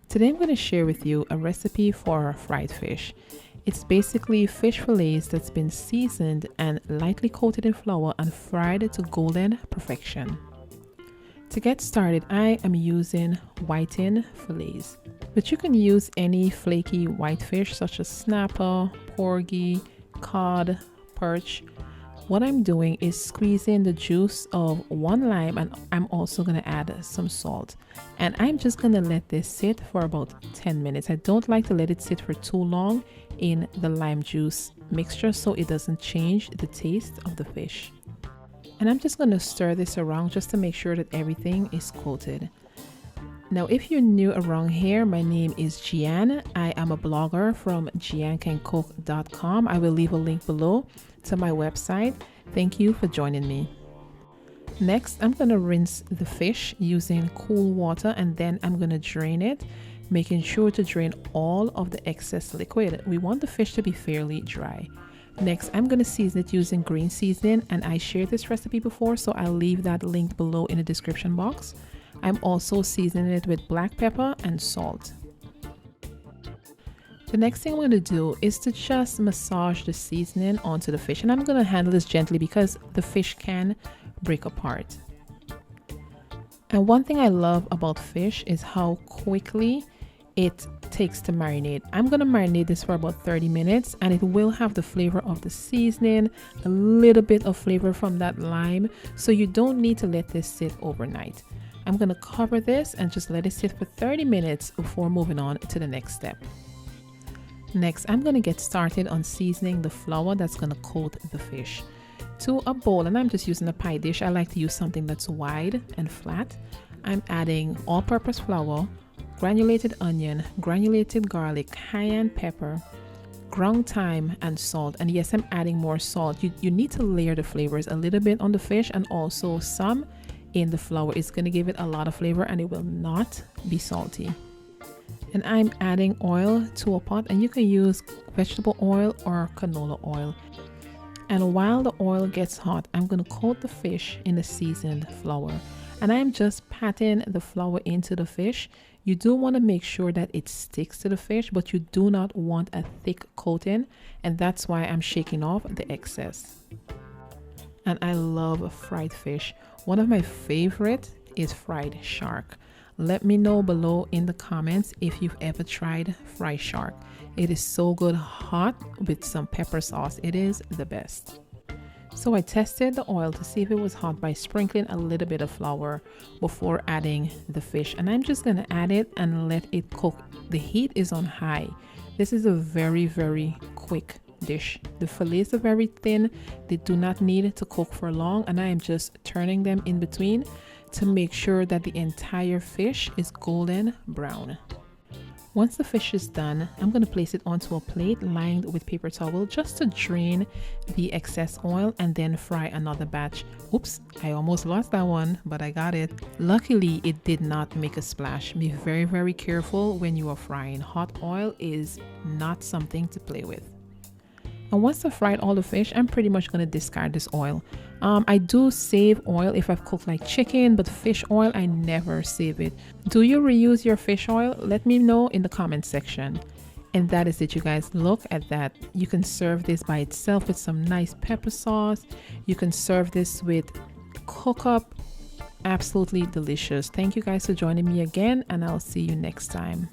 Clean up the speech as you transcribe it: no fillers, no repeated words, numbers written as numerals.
Today I'm going to share with you a recipe for fried fish. It's basically fish fillets that's been seasoned and lightly coated in flour and fried to golden perfection. To get started, I am using whiting fillets, but you can use any flaky white fish such as snapper, porgy, cod, perch. What I'm doing is squeezing the juice of one lime, and I'm also going to add some salt. And I'm just going to let this sit for about 10 minutes. I don't like to let it sit for too long in the lime juice mixture so it doesn't change the taste of the fish. And I'm just going to stir this around just to make sure that everything is coated. Now, if you're new around here, my name is Gian. I am a blogger from giancancook.com. I will leave a link below to my website. Thank you for joining me. Next, I'm going to rinse the fish using cool water, and then I'm going to drain it, making sure to drain all of the excess liquid. We want the fish to be fairly dry. Next, I'm going to season it using green seasoning, and I shared this recipe before, so I'll leave that link below in the description box. I'm also seasoning it with black pepper and salt. The next thing I'm going to do is to just massage the seasoning onto the fish, and I'm going to handle this gently because the fish can break apart. And one thing I love about fish is how quickly it takes to marinate. I'm going to marinate this for about 30 minutes, and it will have the flavor of the seasoning, a little bit of flavor from that lime, so you don't need to let this sit overnight. I'm going to cover this and just let it sit for 30 minutes before moving on to the next step. Next, I'm going to get started on seasoning the flour that's going to coat the fish. To a bowl, and I'm just using a pie dish. I like to use something that's wide and flat. I'm adding all-purpose flour, granulated onion, granulated garlic, cayenne pepper, ground thyme, and salt. And yes, I'm adding more salt. You need to layer the flavors a little bit on the fish and also some in the flour. It's going to give it a lot of flavor and it will not be salty. And I'm adding oil to a pot, and you can use vegetable oil or canola oil. And while the oil gets hot, I'm going to coat the fish in the seasoned flour. And I'm just patting the flour into the fish. You do want to make sure that it sticks to the fish, but you do not want a thick coating. And that's why I'm shaking off the excess. And I love fried fish. One of my favorite is fried shark. Let me know below in the comments if you've ever tried fried shark. It is so good hot with some pepper sauce. It is the best. So I tested the oil to see if it was hot by sprinkling a little bit of flour before adding the fish. And I'm just going to add it and let it cook. The heat is on high. This is a very, very quick dish. The fillets are very thin. They do not need to cook for long, and I am just turning them in between to make sure that the entire fish is golden brown. Once the fish is done, I'm going to place it onto a plate lined with paper towel just to drain the excess oil and then fry another batch. Oops, I almost lost that one, but I got it. Luckily, it did not make a splash. Be very, very careful when you are frying. Hot oil is not something to play with. And once I've fried all the fish, I'm pretty much going to discard this oil. I do save oil if I've cooked like chicken, but fish oil, I never save it. Do you reuse your fish oil? Let me know in the comment section. And that is it, you guys. Look at that. You can serve this by itself with some nice pepper sauce. You can serve this with cook up. Absolutely delicious. Thank you guys for joining me again, and I'll see you next time.